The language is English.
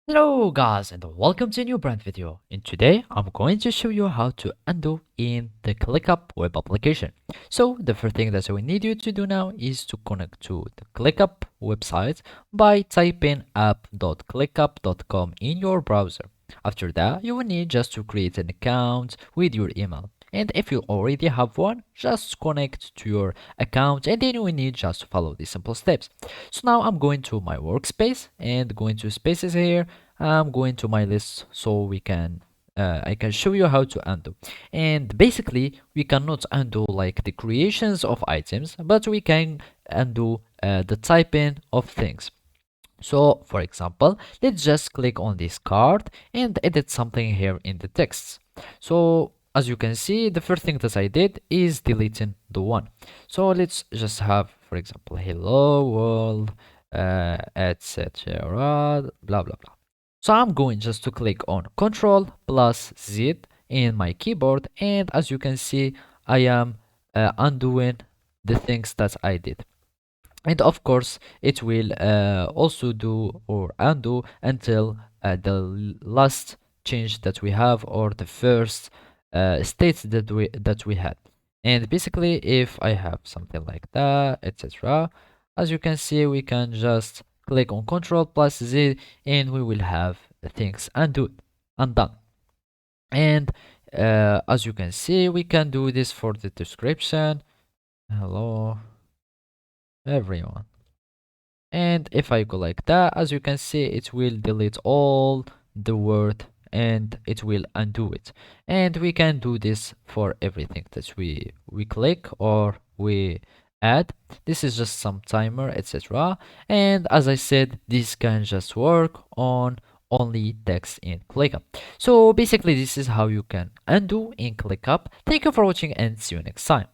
Hello guys and welcome to a new brand video. And today I'm going to show you how to undo in the Clickup web application. So the first thing that we need you to do now is to connect to the Clickup website by typing app.clickup.com in your browser. After that, you will need just to create an account with your email. And if you already have one, just connect to your account and then you will need just to follow these simple steps. So now I'm going to my workspace and going to spaces here. I'm going to my list so I can show you how to undo. And basically, we cannot undo like the creations of items, but we can undo the typing of things. So, for example, let's just click on this card and edit something here in the text. So, as you can see, the first thing that I did is deleting the one. So let's just have, for example, hello world, etc. Blah blah blah. So I'm going just to click on Control plus Z in my keyboard, and as you can see, I am undoing the things that I did. And of course, it will also do or undo until the last change that we have or the first state that we had. And basically, if I have something like that, etc., as you can see, we can just click on Control plus Z, and we will have things undone. And as you can see, we can do this for the description. Hello, everyone. And if I go like that, as you can see, it will delete all the word and it will undo it. And we can do this for everything that we click or we add. This is just some timer, etc. And as I said, this can just work on only text in ClickUp. So basically, this is how you can undo in ClickUp. Thank you for watching and see you next time.